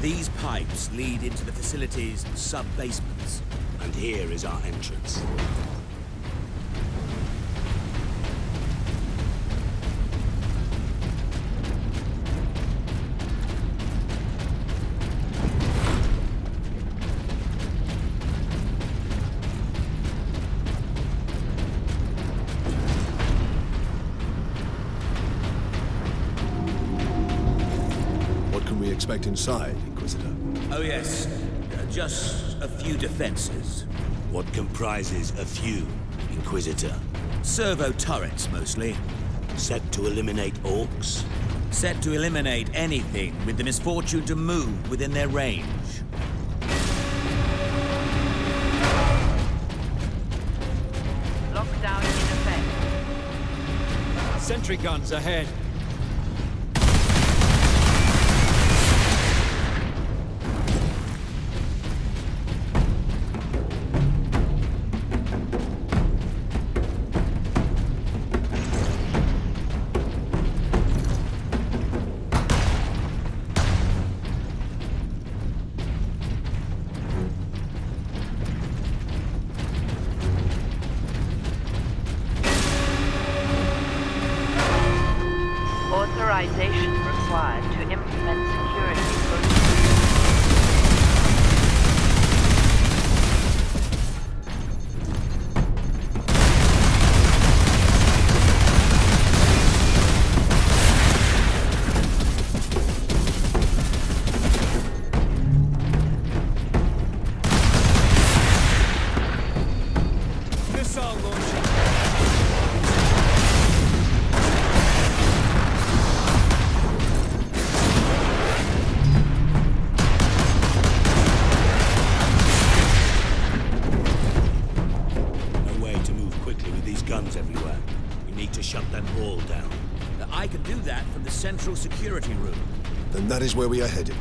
These pipes lead into the facility's sub-basements. And here is our entrance. What can we expect inside, Inquisitor? Oh yes, just a few defenses. What comprises a few, Inquisitor? Servo turrets, mostly. Set to eliminate orcs? Set to eliminate anything with the misfortune to move within their range. Lockdown in effect. Sentry guns ahead. Authorization required to implement security protocols. Missile launcher. No way to move quickly with these guns everywhere. We need to shut them all down. I can do that from the central security room. Then that is where we are headed.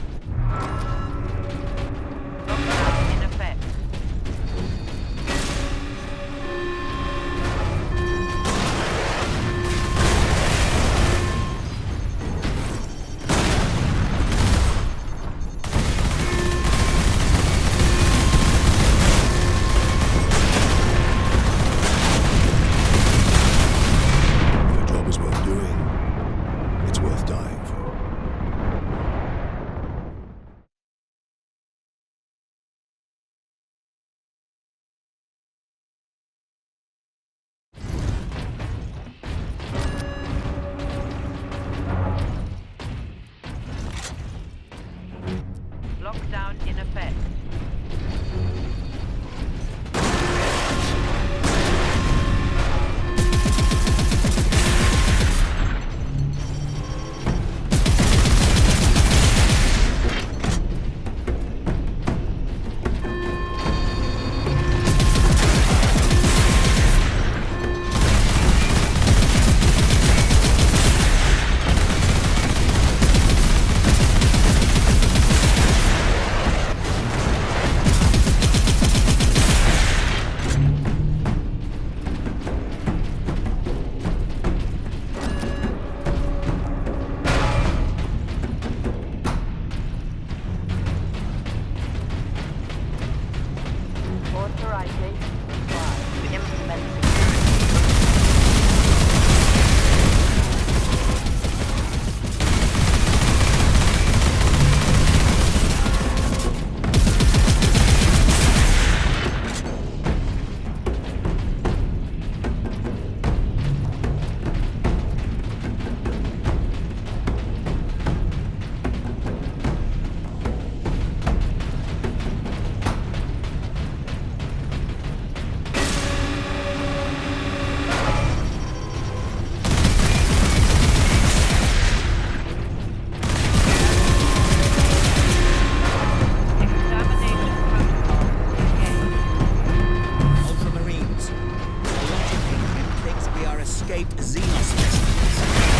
shaped Xenos specimens.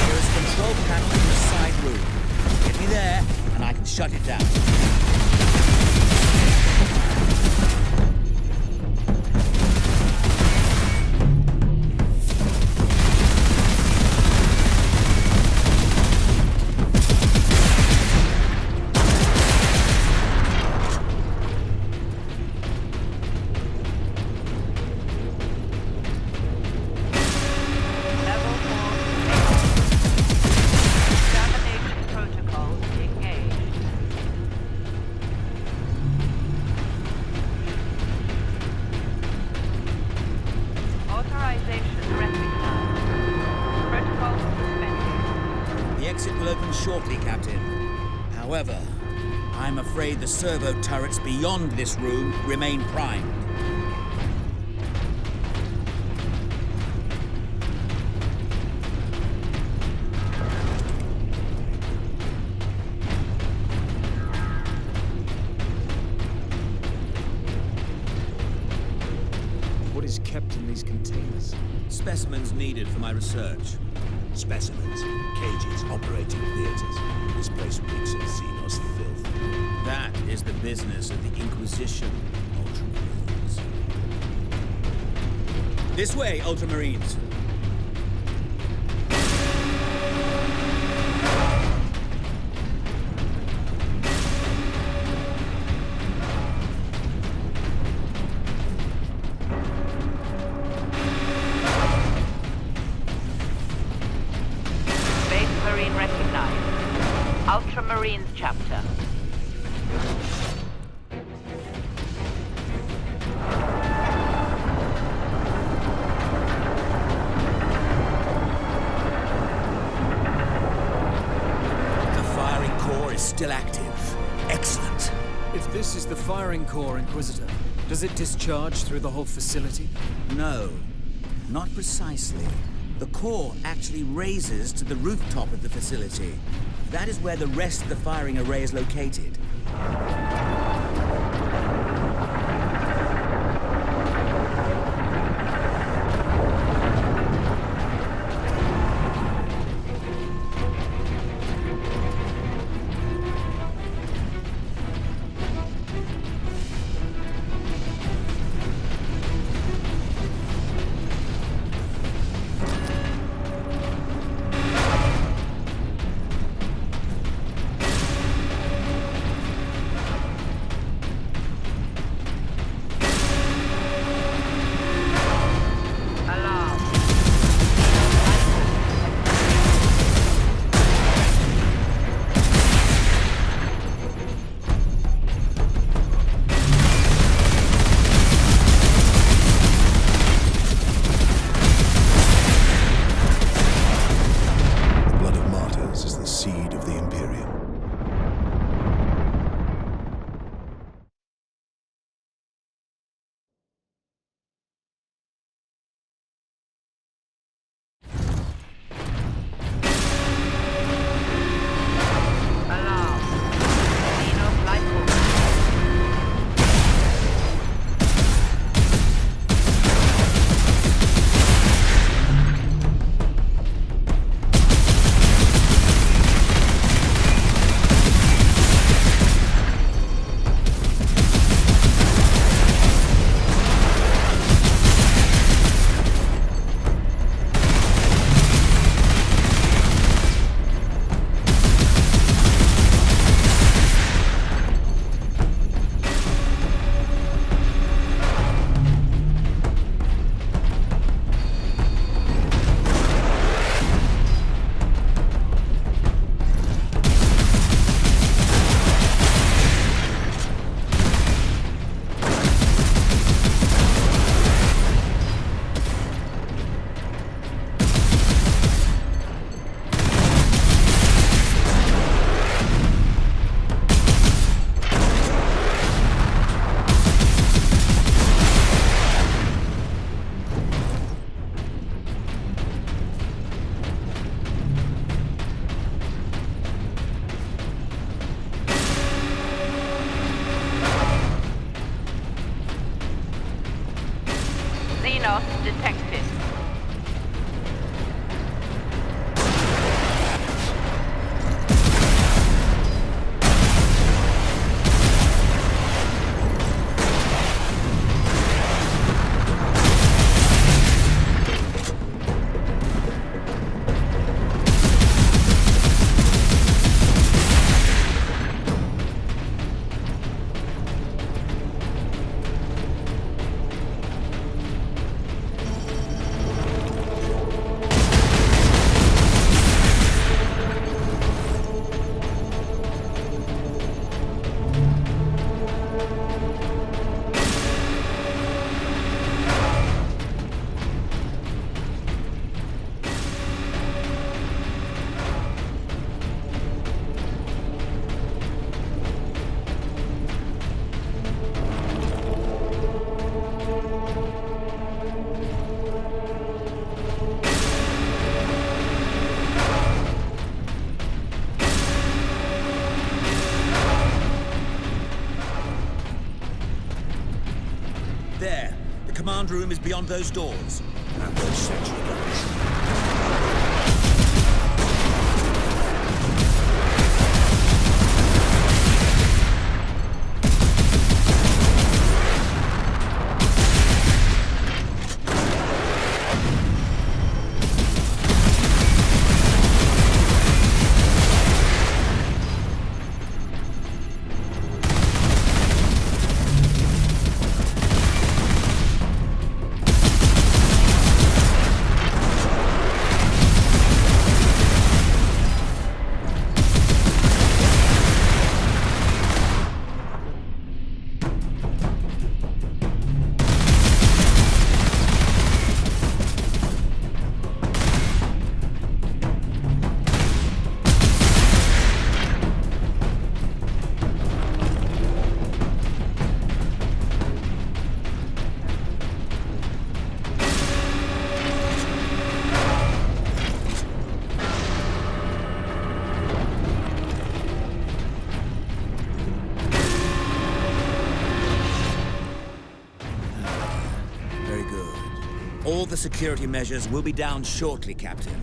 There is a control panel in the side room. Get me there, and I can shut it down. Level 4 examination protocol engaged. Authorization recognized. Protocol suspended. The exit will open shortly, Captain. However, I'm afraid the servo turrets beyond this room remain primed. What is kept in these containers? Specimens needed for my research. Specimens, cages, operating theaters. This place reeks of Xenos filth. That is the business of the Inquisition, Ultramarines. This way, Ultramarines! Space Marine recognized. Ultramarines chapter. The firing core is still active. Excellent. If this is the firing core, Inquisitor, does it discharge through the whole facility? No, not precisely. The core actually raises to the rooftop of the facility. That is where the rest of the firing array is located. Alarm. The blood of martyrs is the seed of the Imperium. Alarm. Xenos life force. Xenos detected. command room is beyond those doors. And those sentry guns. All the security measures will be down shortly, Captain.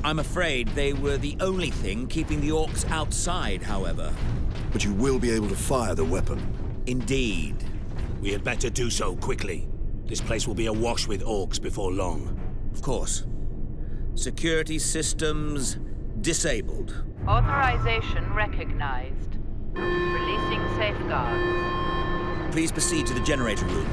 I'm afraid they were the only thing keeping the orcs outside, however. But you will be able to fire the weapon. Indeed. We had better do so quickly. This place will be awash with orcs before long. Of course. Security systems disabled. Authorization recognized. Releasing safeguards. Please proceed to the generator room.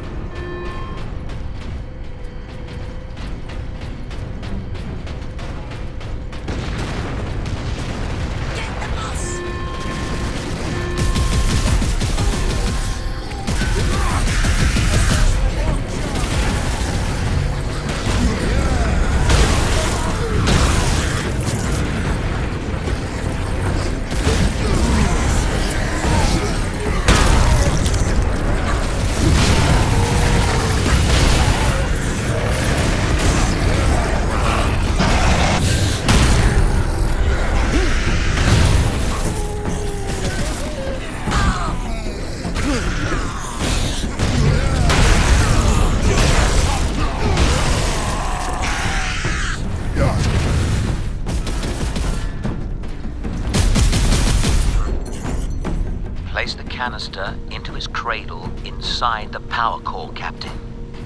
Place the canister into his cradle inside the power core, Captain.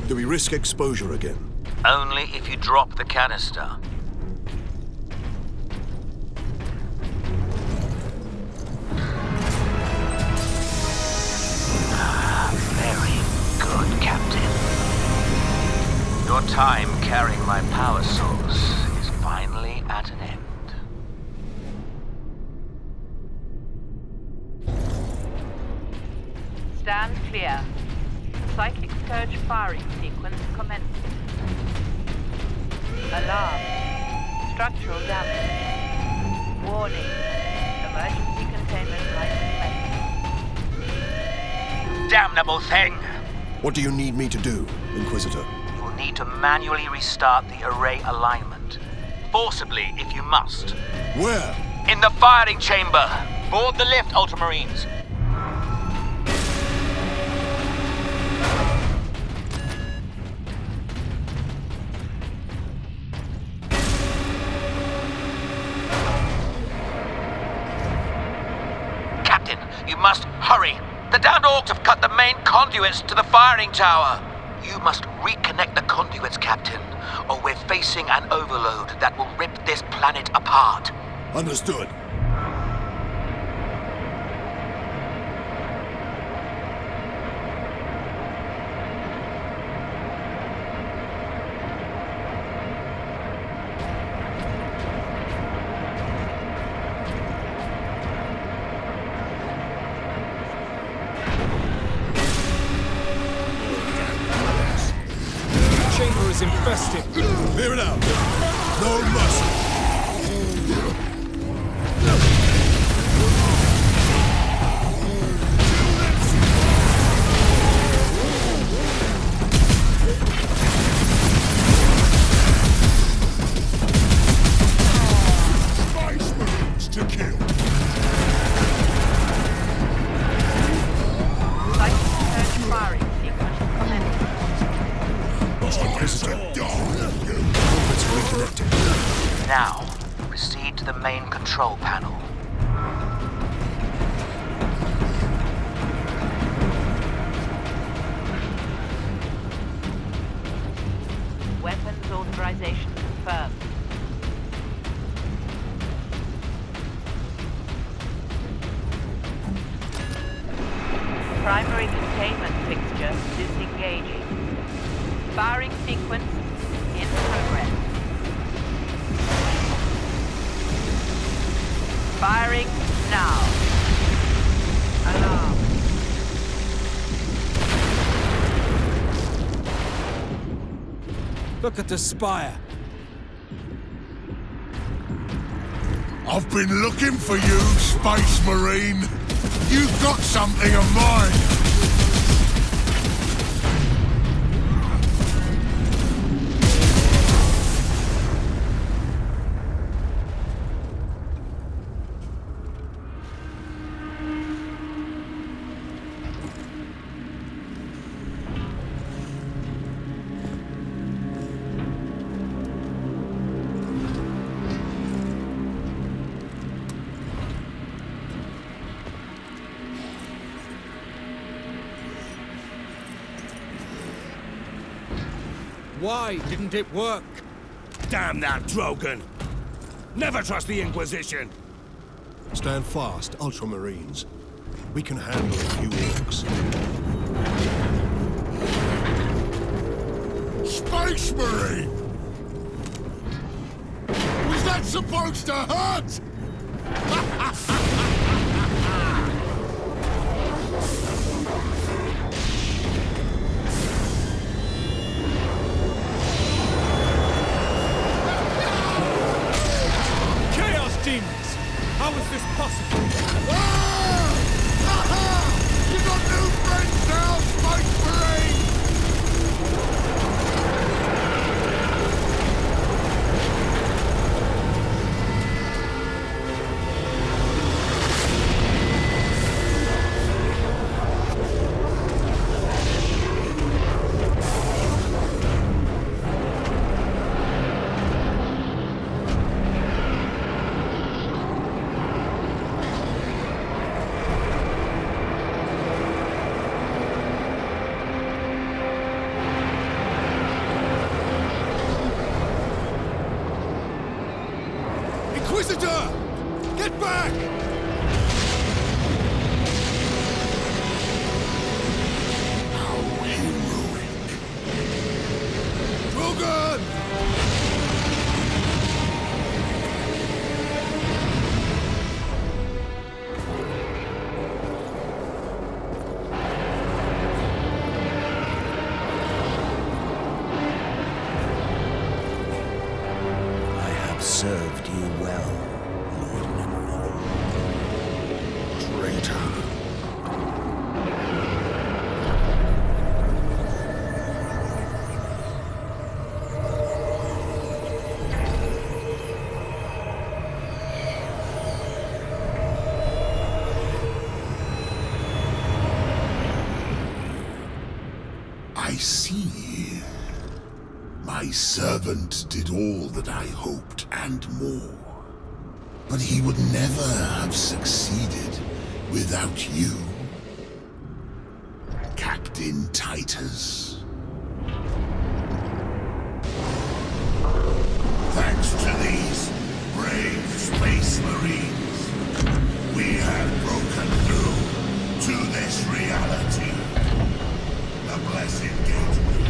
Do we risk exposure again? Only if you drop the canister. Very good, Captain. Your time carrying my power source is finally at an end. Stand clear. Cyclic surge firing sequence commencing. Alarm. Structural damage. Warning. Emergency containment light effect. Damnable thing! What do you need me to do, Inquisitor? You will need to manually restart the array alignment. Forcibly, if you must. Where? In the firing chamber! Board the lift, Ultramarines! Captain, you must hurry! The downed orcs have cut the main conduits to the firing tower! You must reconnect the conduits, Captain, or we're facing an overload that will rip this planet apart. Understood. Chamber is infested. Clear it out. No mercy. Spice Marines to kill. Cyclic surge firing sequence commencing. Inquisitor. Orbits reconnected. Now, proceed to the main control panel. Weapons authorization confirmed. Primary containment fixture disengaging. Firing sequence in progress. Firing now. Alarm. Look at the spire. I've been looking for you, Space Marine. You've got something of mine. Why didn't it work? Damn that Drogon! Never trust the Inquisition! Stand fast, Ultramarines. We can handle a few orcs. Space Marine! Was that supposed to hurt? Chaos demons! How is this possible? You got new friends now, Space Marine! Inquisitor! Get back! How heroic. Drogon! I have served you well, Lord Emerald. Traitor. I see. My servant did all that I hoped and more. But he would never have succeeded without you, Captain Titus. Thanks to these brave Space Marines, we have broken through to this reality. The blessed gateway.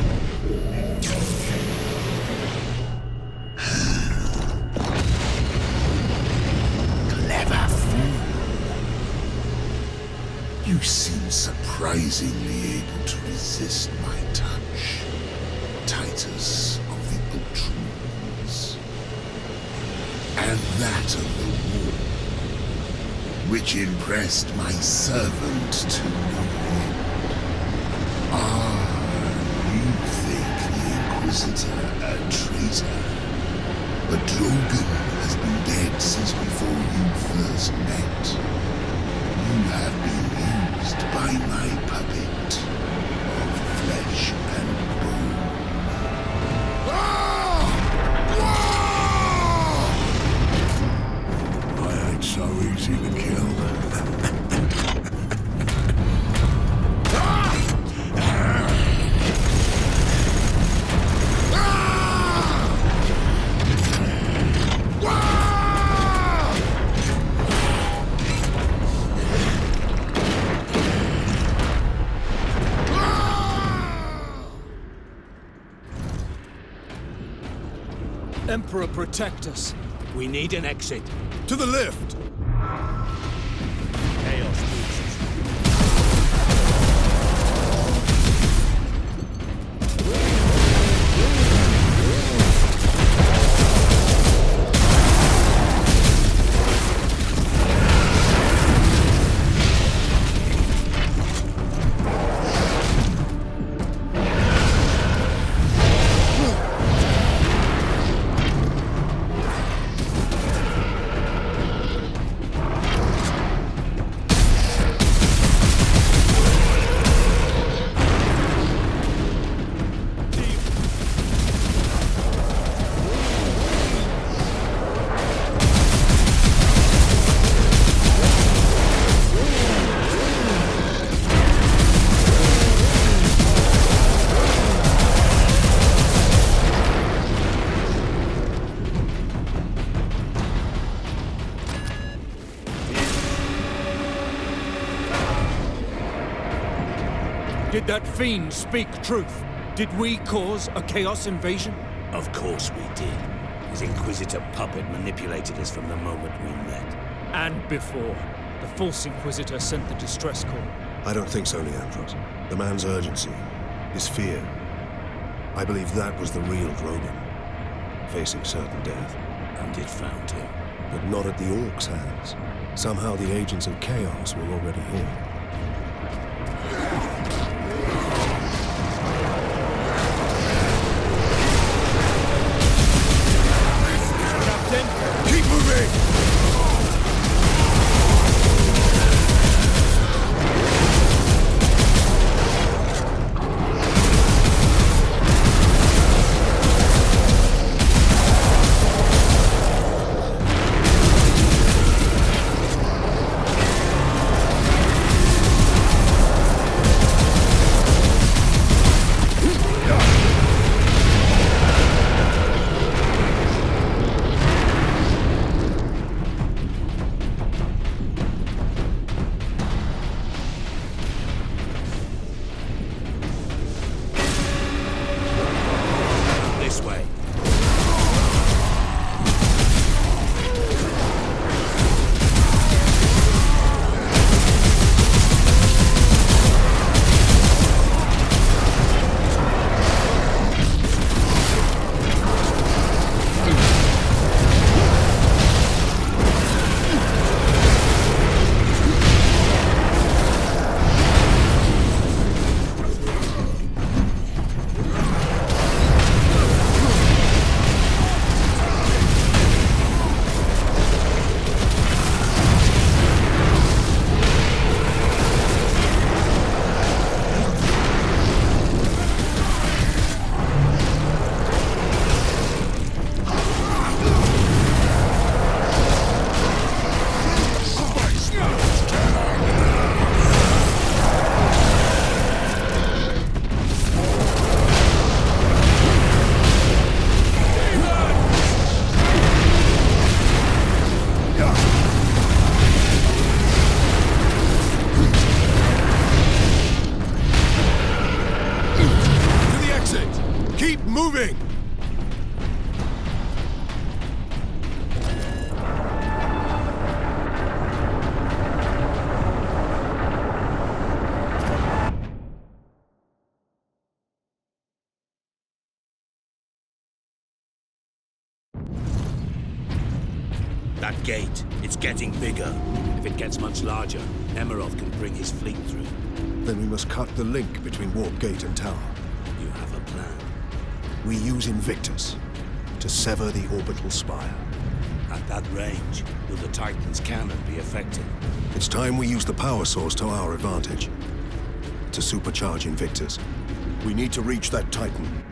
Clever fool. You seem surprisingly able to resist my touch, Titus of the Ultramarines. And that of the war, which impressed my servant to no end. You think the Inquisitor a traitor, but Drogon has been dead since before you first met. You have been used by my puppet of flesh and bone. Emperor, protect us. We need an exit. To the lift! Chaos moves us. Did that fiend speak truth? Did we cause a Chaos invasion? Of course we did. His Inquisitor puppet manipulated us from the moment we met. And before. The false Inquisitor sent the distress call. I don't think so, Leandros. The man's urgency, his fear. I believe that was the real Drogon, facing certain death. And it found him. But not at the Orcs' hands. Somehow the agents of Chaos were already here. Keep moving! This way. Keep moving! That gate, it's getting bigger. If it gets much larger, Emerald can bring his fleet through. Then we must cut the link between Warp Gate and Tower. You have a plan. We use Invictus to sever the orbital spire. At that range, will the Titan's cannon be effective? It's time we use the power source to our advantage. To supercharge Invictus, we need to reach that Titan.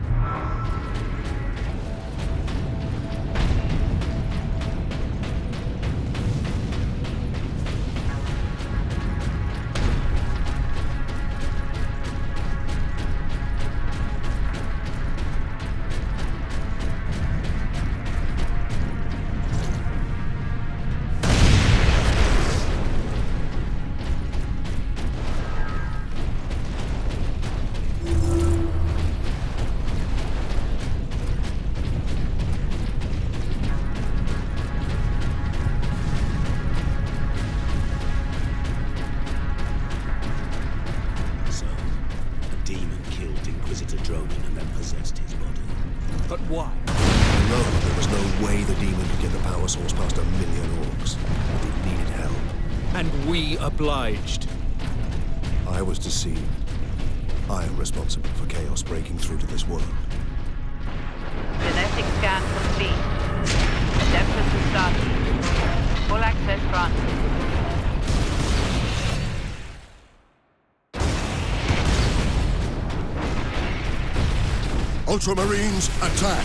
But why? No, there was no way the demon could get the power source past 1 million orcs. It needed help. And we obliged. I was deceived. I am responsible for chaos breaking through to this world. Genetic scan complete. Adeptus started. Full access granted. Ultramarines, attack!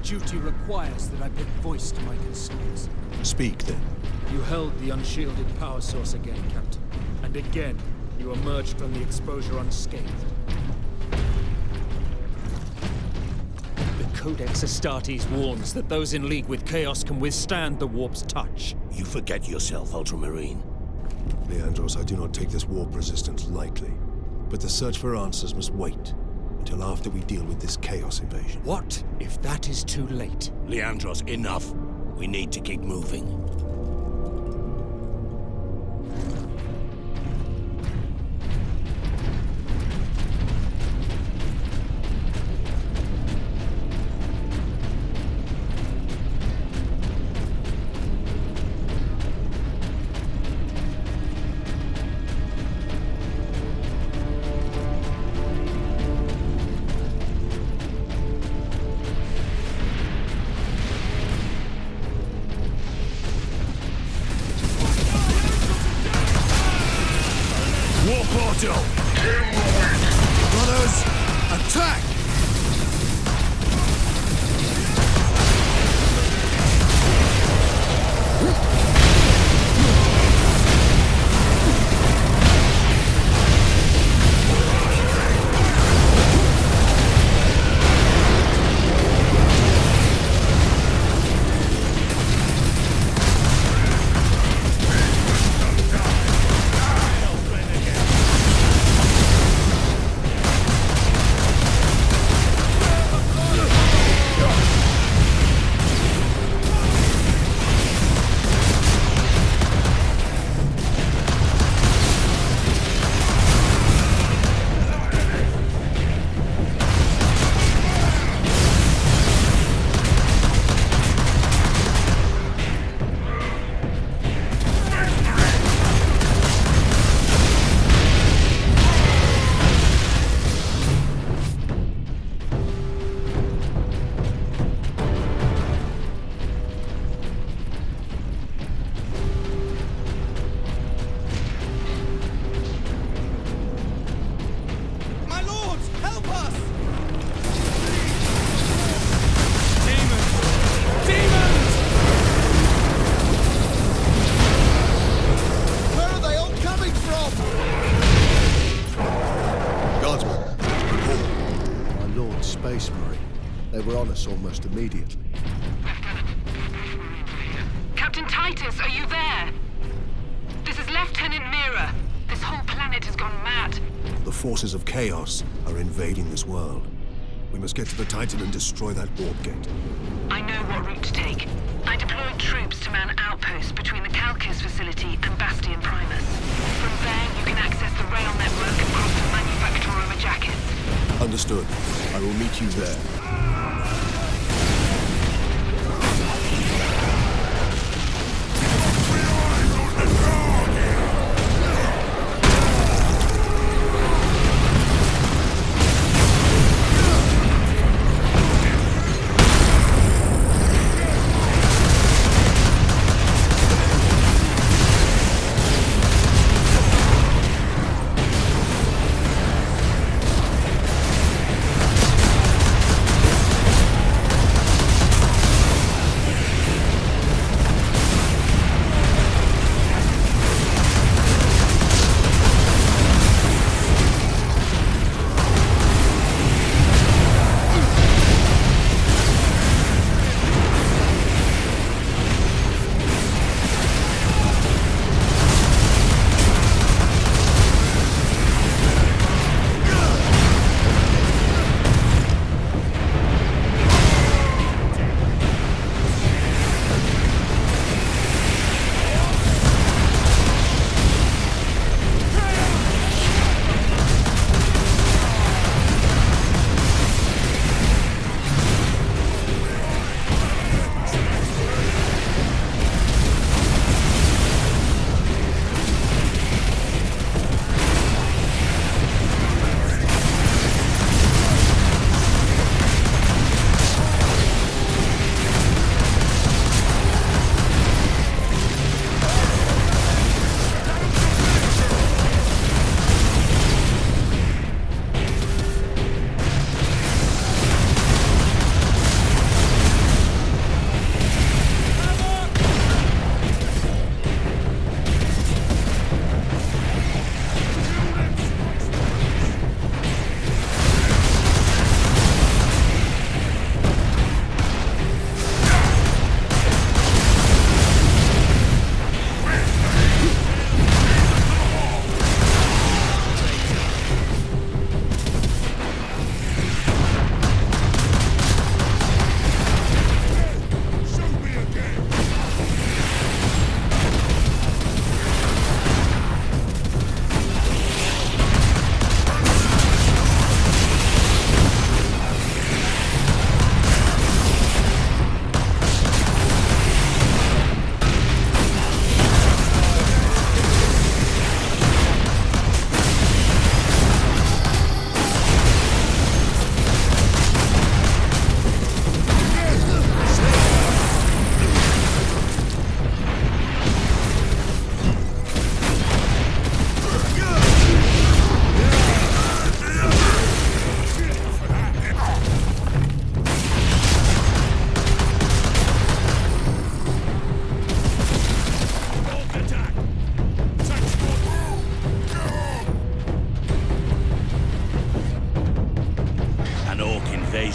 Duty requires that I put voice to my concerns. Speak, then. You held the unshielded power source again, Captain. And again, you emerged from the exposure unscathed. The Codex Astartes warns that those in league with Chaos can withstand the warp's touch. You forget yourself, Ultramarine. Leandros, I do not take this warp resistance lightly. But the search for answers must wait until after we deal with this Chaos invasion. What if that is too late? Leandros, enough. We need to keep moving. Brothers, attack! us almost immediately. Captain Titus, are you there? This is Lieutenant Mira. This whole planet has gone mad. The forces of chaos are invading this world. We must get to the Titan and destroy that warp gate. I know what route to take. I deployed troops to man outposts between the Calcus facility and Bastion Primus. From there, you can access the rail network and cross to Manufactorum Jackets. Understood. I will meet you there.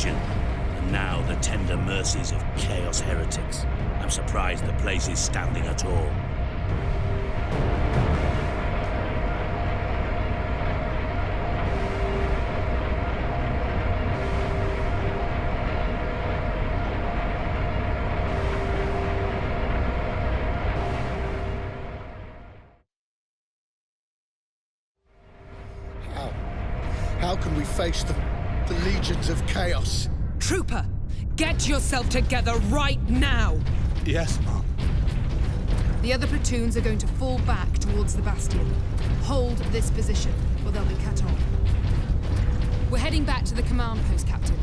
And now the tender mercies of Chaos heretics. I'm surprised the place is standing at all. How can we face the legions of chaos? Trooper, get yourself together right now! Yes, Mom. The other platoons are going to fall back towards the Bastion. Hold this position, or they'll be cut off. We're heading back to the command post, Captain.